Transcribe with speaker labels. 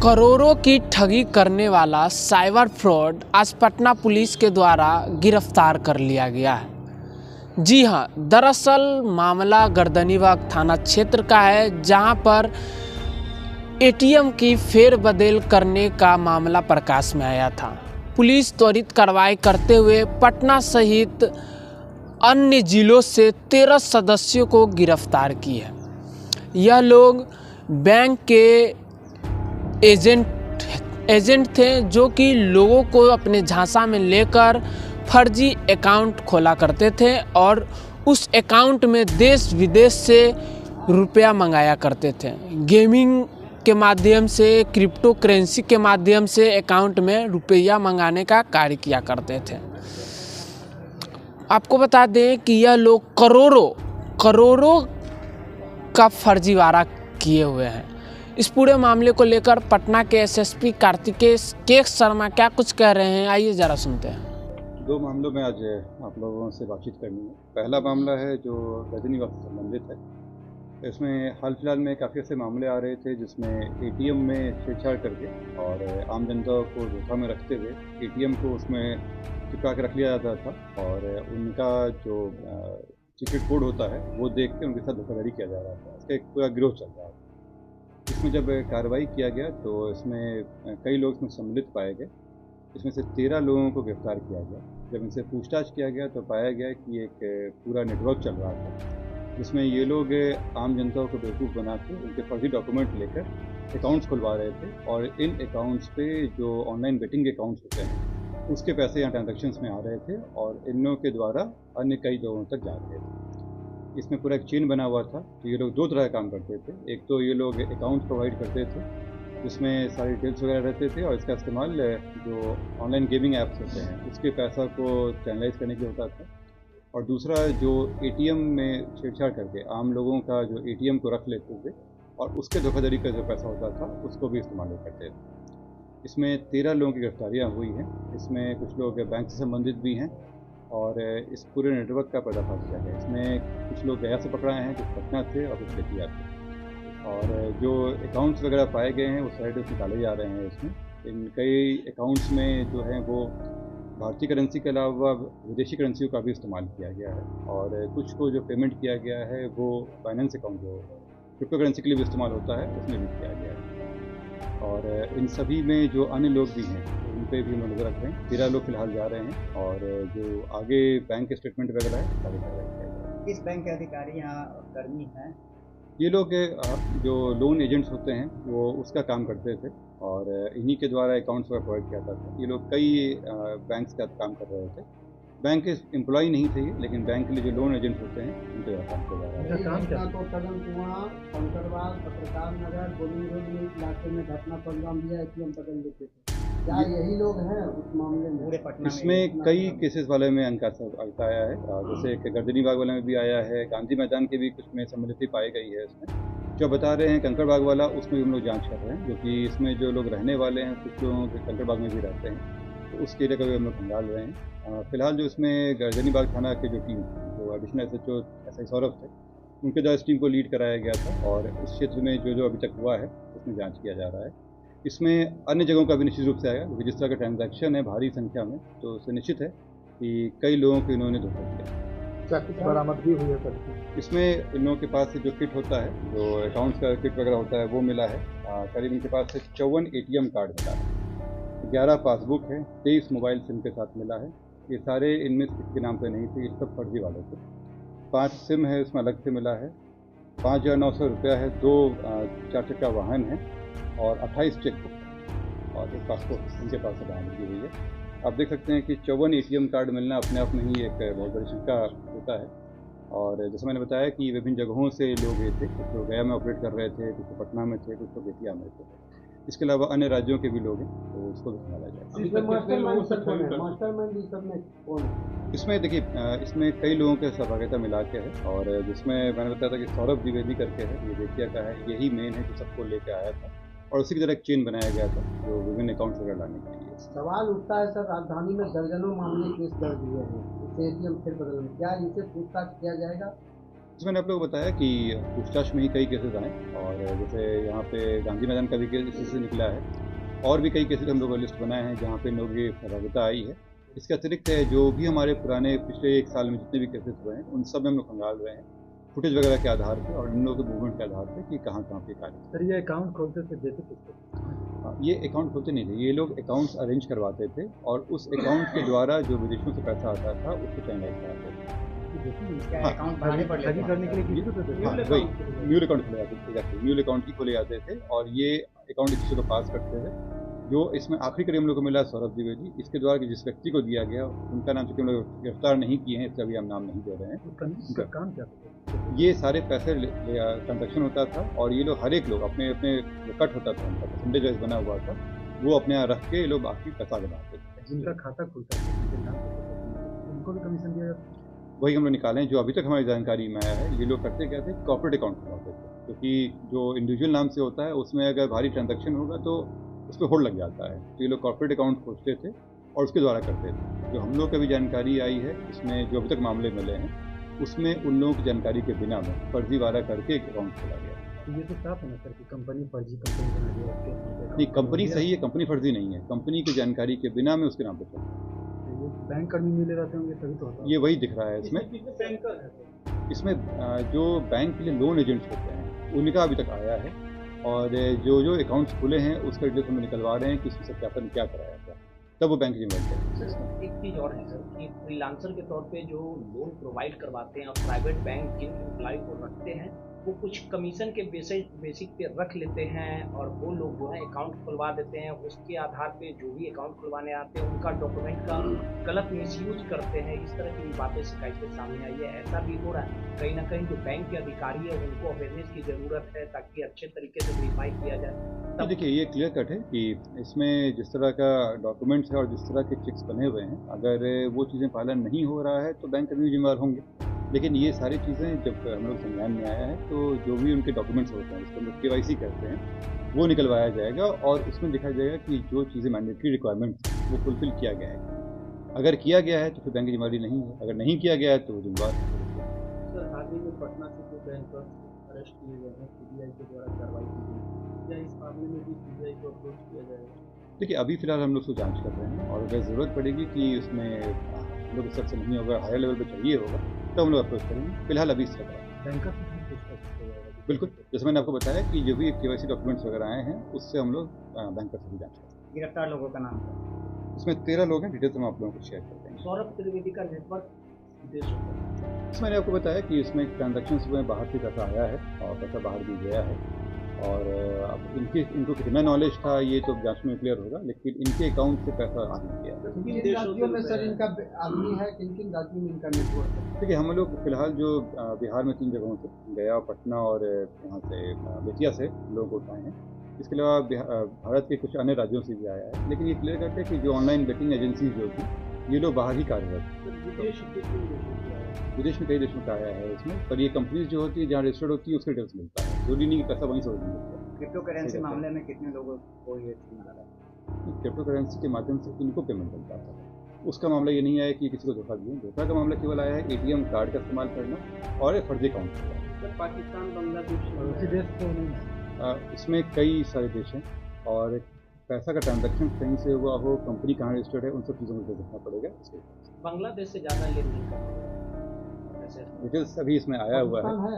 Speaker 1: करोड़ों की ठगी करने वाला साइबर फ्रॉड आज पटना पुलिस के द्वारा गिरफ्तार कर लिया गया है। जी हां, दरअसल मामला गर्दनीबाग थाना क्षेत्र का है, जहां पर एटीएम की फेरबदल करने का मामला प्रकाश में आया था। पुलिस त्वरित कार्रवाई करते हुए पटना सहित अन्य जिलों से 13 सदस्यों को गिरफ्तार की है। यह लोग बैंक के एजेंट थे, जो कि लोगों को अपने झांसा में लेकर फर्जी अकाउंट खोला करते थे और उस अकाउंट में देश विदेश से रुपया मंगाया करते थे। गेमिंग के माध्यम से, क्रिप्टो करेंसी के माध्यम से अकाउंट में रुपया मंगाने का कार्य किया करते थे। आपको बता दें कि यह लोग करोड़ों का फर्जीवाड़ा किए हुए हैं। इस पूरे मामले को लेकर पटना के एसएसपी कार्तिकेय के शर्मा क्या कुछ कह रहे हैं, आइए ज़रा सुनते हैं।
Speaker 2: दो मामलों में आज आप लोगों से बातचीत करनी है। पहला मामला है जो गर्दनीबाग से संबंधित है। इसमें हाल फिलहाल में काफ़ी ऐसे मामले आ रहे थे जिसमें एटीएम में छेड़छाड़ करके और आम जनता को धोखा में रखते हुए एटीएम को उसमें चिपका के रख लिया जाता था और उनका जो सीक्रेट कोड होता है वो देख के उनके साथ धोखाधड़ी किया जा रहा था। इसका एक पूरा गिरोह चल रहा था। इसमें जब कार्रवाई किया गया तो इसमें कई लोग इसमें सम्मिलित पाए गए। इसमें से 13 लोगों को गिरफ्तार किया गया। जब इनसे पूछताछ किया गया तो पाया गया कि एक पूरा नेटवर्क चल रहा था जिसमें ये लोग आम जनता को बेवकूफ़ बना के उनके फर्जी डॉक्यूमेंट लेकर अकाउंट्स खुलवा रहे थे और इन अकाउंट्स पे जो ऑनलाइन बेटिंग अकाउंट्स होते हैं उसके पैसे यहाँ ट्रांजेक्शन्स में आ रहे थे और इन लोगों के द्वारा अन्य कई जगहों तक जा रहे थे। इसमें पूरा एक चेन बना हुआ था। तो ये लोग दो तरह का काम करते थे। एक तो ये लोग अकाउंट प्रोवाइड करते थे जिसमें सारी डिटेल्स वगैरह रहते थे और इसका इस्तेमाल जो ऑनलाइन गेमिंग ऐप्स होते हैं उसके पैसा को चैनलाइज करने के होता था। और दूसरा जो एटीएम में छेड़छाड़ करके आम लोगों का जो एटीएम को रख लेते थे और उसके धोखाधड़ी का जो पैसा होता था उसको भी इस्तेमाल करते थे। इसमें 13 लोगों की गिरफ्तारियाँ हुई हैं। इसमें कुछ लोग बैंक से संबंधित भी हैं और इस पूरे नेटवर्क का पर्दाफाश किया गया। इसमें कुछ लोग गया से पकड़ाए हैं, कुछ पटना थे और कुछ बेतिया थे। और जो अकाउंट्स वगैरह पाए गए हैं उस साइड से निकाले जा रहे हैं। इसमें इन कई अकाउंट्स में जो है वो भारतीय करेंसी के अलावा विदेशी करेंसियों का भी इस्तेमाल किया गया है और कुछ को जो पेमेंट किया गया है वो फाइनेंस अकाउंट जो क्रिप्टो करेंसी के लिए भी इस्तेमाल होता है उसमें भी किया गया है। और इन सभी में जो अन्य लोग भी हैं उन पर भी हम नज़र रख रहे हैं। 13 लोग फिलहाल जा रहे हैं और जो आगे बैंक के स्टेटमेंट वगैरह है सारी कार्रवाई किया जाएगा।
Speaker 3: किस बैंक के अधिकारी यहाँ कर्मी हैं?
Speaker 2: ये लोग जो लोन एजेंट्स होते हैं वो उसका काम करते थे और इन्हीं के द्वारा अकाउंट्स वगैरह प्रोवाइड किया जाता था। ये लोग कई बैंक्स का काम कर रहे थे। बैंक के एम्प्लॉय नहीं थे लेकिन बैंक के लिए जो लोन एजेंट्स होते हैं उनके द्वारा काम किया जा रहा है।
Speaker 3: कंकड़बाग, पत्रकार नगर, गोविंद रोड इलाके में घटना को अंजाम दिया, एटीएम बदल देते थे। क्या यही लोग हैं उस मामले में? पूरे पटना
Speaker 2: इसमें कई केसेस वाले में अंक आया है। जैसे एक गर्दनीबाग वाले में भी आया है, गांधी मैदान के भी कुछ में सम्मिलित पाई गई है। इसमें जो बता रहे हैं कंकड़बाग वाला उसमें भी हम लोग जांच कर रहे हैं, क्योंकि इसमें जो लोग रहने वाले हैं कुछ लोगों के कंकड़बाग में भी रहते हैं तो उसके लिए कभी हम लोग खंगाल रहे हैं। फिलहाल जो इसमें गर्दनीबाग थाना की जो टीम जो एडिशनल SHO SI सौरभ थे उनके द्वारा इस टीम को लीड कराया गया था और उस क्षेत्र में जो अभी तक हुआ है उसमें जाँच किया जा रहा है। इसमें अन्य जगहों का भी निश्चित रूप से आएगा, क्योंकि जिस तरह का ट्रांजैक्शन है भारी संख्या में तो उससे निश्चित है कि कई लोगों को इन्होंने धोखा दिया।
Speaker 3: क्या कुछ बरामदगी हुई है सर?
Speaker 2: इसमें इन लोगों के पास से जो किट होता है, जो अकाउंट्स का किट वगैरह होता है वो मिला है। करीब इनके पास से 54 ATM कार्ड मिला है, 11 पासबुक है, 23 मोबाइल सिम के साथ मिला है। ये सारे इनमें किसी के नाम पर नहीं थे, ये सब फर्जी वाले थे। 5 सिम है उसमें अलग से मिला है, 5,900 रुपया है, 2 4 चक्का वाहन है और 28 चेकबुक और एक पासपोर्ट इनके पास से बरामदगी हुई है। आप देख सकते हैं कि 54 ATM कार्ड मिलना अपने आप में ही एक बहुत बड़ी संख्या होता है। और जैसे मैंने बताया कि विभिन्न जगहों से लोग ये थे, कुछ लोग गया में ऑपरेट कर रहे थे, कुछ पटना में थे, कुछ लोग बेतिया में थे। इसके अलावा अन्य राज्यों के भी लोग हैं तो उसको भी संभाला जाए। इसमें देखिए, इसमें कई लोगों के सहभागिता मिला के है और जिसमें मैंने बताया था कि सौरभ द्विवेदी करके है, ये बेतिया का है, यही मेन है जो सबको लेके आया था और उसी की तरह एक चेन बनाया गया था जो विभिन्न अकाउंट्स वगैरह लाने के लिए।
Speaker 3: सवाल उठता है सर, राजधानी में दर्जनों मामले केस दर्ज हुए हैं एटीएम फिर बदलने, क्या इनसे पूछताछ किया जाएगा?
Speaker 2: जैसे मैंने आप लोगों को बताया कि पूछताछ में ही कई केसेस आए और जैसे यहाँ पे गांधी मैदान का भी केस इसी से निकला है और भी कई केसेस हम लोगों ने लिस्ट बनाए हैं जहाँ पे इन लोगों की सहभागिता आई है। इसके अतिरिक्त जो भी हमारे पुराने पिछले 1 साल में जितने भी केसेस हुए हैं उन सब में हम लोग खंगाल रहे हैं फुटेज वगैरह के आधार पे और इन लोगों के मूवमेंट के आधार पे कि कहाँ कहाँ पे कार्य।
Speaker 3: सर ये अकाउंट खोलते थे देते किसको?
Speaker 2: ये अकाउंट खोलते नहीं थे, ये लोग अकाउंट्स अरेंज करवाते थे और उस अकाउंट के द्वारा जो विदेशों से पैसा आता था उसको चैनलाइज कराते थे।
Speaker 3: अकाउंट बनाने पड़ जाता करने के लिए किसी को देते थे?
Speaker 2: हाँ, वही म्यूल अकाउंट खोले जाते थे, एग्जैक्टली म्यूल अकाउंट ही खोले जाते थे और ये अकाउंट किसी को पास करते थे। जो इसमें आखिरी कड़ी हम लोग को मिला सौरभ द्विवेदी, इसके द्वारा जिस व्यक्ति को दिया गया उनका नाम चूंकि हम लोग गिरफ्तार नहीं किए हैं इसलिए अभी हम नाम नहीं दे रहे हैं।
Speaker 3: उसका काम क्या था?
Speaker 2: ये सारे पैसे ट्रांजेक्शन होता था और ये लोग हर एक लोग अपने अपने कट होता था उनका परसेंटेज वाइज बना हुआ था, वो अपने यहाँ रख के ये लोग बाकी पैसा लगाते थे।
Speaker 3: जिनका खाता खुलता है उनको भी कमीशन दिया जाता है?
Speaker 2: वही हम लोग निकाले हैं जो अभी तक हमारी जानकारी में आया है। ये लोग करते क्या थे, कॉर्पोरेट अकाउंट खुलवाते थे क्योंकि जो इंडिविजुअल नाम से होता है उसमें अगर भारी ट्रांजैक्शन होगा तो उस पर होल्ड लग जाता है, तो ये लोग कॉर्पोरेट अकाउंट खोलते थे और उसके द्वारा करते थे। जो हम लोग की अभी जानकारी आई है इसमें जो अभी तक मामले मिले हैं उसमें उन लोगों की जानकारी के बिना में फर्जीवाड़ा करके एक अकाउंट खोला गया।
Speaker 3: तो ये तो साफ है ना सर कि कंपनी फर्जी कंपनी बना दिया
Speaker 2: नहीं, कंपनी सही है, कंपनी फर्जी नहीं है, कंपनी की जानकारी के बिना में उसके नाम पे चला।
Speaker 3: बैंक कर्मी मिले रहते होंगे तभी तो होता है।
Speaker 2: ये वही दिख रहा है इसमें जो बैंक के लिए लोन एजेंट्स होते हैं उनका अभी तक आया है और जो अकाउंट्स खुले हैं उसका डिटेल्स हम निकलवा रहे हैं कि उसमें सत्यापन क्या कराया था तब वो बैंक जिम्मेदार है।
Speaker 4: सर एक चीज़ और है सर कि फ्रीलांसर के तौर पे जो लोन प्रोवाइड करवाते हैं और प्राइवेट बैंक जिन एम्प्लॉय को रखते हैं वो कुछ कमीशन के बेसिक पे रख लेते हैं और वो लोग जो है अकाउंट खुलवा देते हैं। उसके आधार पे जो भी अकाउंट खुलवाने आते हैं उनका डॉक्यूमेंट का गलत मिसयूज करते हैं। इस तरह की बातें शिकायत के सामने आई है, ऐसा भी हो रहा है। कहीं ना कहीं जो बैंक के अधिकारी है उनको अवेयरनेस की ज़रूरत है ताकि अच्छे तरीके से वेरीफाई किया जाए।
Speaker 2: तो देखिए ये क्लियर कट है कि इसमें जिस तरह का डॉक्यूमेंट्स है और जिस तरह के चेक्स बने हुए हैं अगर वो चीज़ें पालन नहीं हो रहा है तो बैंक कर्मी जिम्मेदार होंगे। लेकिन ये सारी चीज़ें जब हम लोग संज्ञान में आया है तो जो भी उनके डॉक्यूमेंट्स होते हैं जिसको हम लोग KYC करते हैं वो निकलवाया जाएगा और उसमें दिखाया जाएगा कि जो चीज़ें मैंडेटरी रिक्वायरमेंट्स वो फुलफिल किया गया है। अगर किया गया है तो फिर बैंक की जिम्मेदारी नहीं है, अगर नहीं किया गया है तो जिम्मेदार है।
Speaker 3: सर हाल ही में पटना से जो बैंकर्स अरेस्ट किए गए हैं CBI के द्वारा कार्रवाई की गई, क्या इस मामले में भी CBI को अप्रोच किया जाएगा?
Speaker 2: देखिए अभी फिलहाल हम लोग उसको जांच कर रहे हैं और अगर ज़रूरत पड़ेगी कि उसमें हम लोग सर से नहीं होगा, हायर लेवल पे चाहिए होगा तो हम लोग अप्रोच करेंगे। फिलहाल अभी इस तरह बिल्कुल जैसे मैंने आपको बताया कि जो भी KYC डॉक्यूमेंट्स वगैरह आए हैं उससे हम लोग बैंकर से भी जांच करेंगे।
Speaker 4: गिरफ्तार लोगों का नाम है
Speaker 2: इसमें 13 लोग हैं, डिटेल्स हम आप लोगों को शेयर कर देंगे।
Speaker 4: सौरभ त्रिवेदी का नेटवर्क विदेश होता है।
Speaker 2: इसमें मैंने आपको बताया कि इसमें ट्रांजैक्शंस हुए, बाहर से पैसा आया है और पैसा बाहर भी गया है और अब इनको कितना नॉलेज था ये तो जांच में क्लियर होगा, लेकिन इनके अकाउंट से पैसा आ नहीं गया।
Speaker 3: किन राज्यों में सर इनका आदमी है, किन राज्यों में इनका नेटवर्क है?
Speaker 2: देखिए हम लोग फिलहाल जो बिहार में 3 जगहों से, गया, पटना और यहाँ से बेतिया से लोग उठाए हैं। इसके अलावा भारत के कुछ अन्य राज्यों से भी आया है, लेकिन ये क्लियर करते हैं कि जो ऑनलाइन बेटिंग एजेंसीज जो थी ये लोग बाहर ही कार्यरत। विदेश में कई देशों का आया है इसमें, पर ये कंपनीज जो होती है जहाँ रजिस्टर्ड होती है उसके डिटेल्स मिलता है, जरूरी नहीं कि पैसा वहीं से मिलता है।
Speaker 4: क्रिप्टो करेंसी मामले में कितने लोगों को ये मिला है?
Speaker 2: क्रिप्टो करेंसी के माध्यम से इनको पेमेंट मिलता है, उसका मामला ये नहीं आया कि किसी को धोखा दिया। धोखा का मामला केवल आया है ATM कार्ड का इस्तेमाल करना और फर्जी अकाउंट करना।
Speaker 4: पाकिस्तान, बांग्लादेश
Speaker 3: उसी देश को नहीं,
Speaker 2: इसमें कई सारे देश हैं और पैसा का ट्रांजैक्शन कहीं से हुआ हो, कंपनी कहाँ रजिस्टर्ड है, उन सब चीज़ों को देखना पड़ेगा।
Speaker 4: बांग्लादेश से ज़्यादा लेन देन करना
Speaker 2: डिटेल्स अभी इसमें आया हुआ है।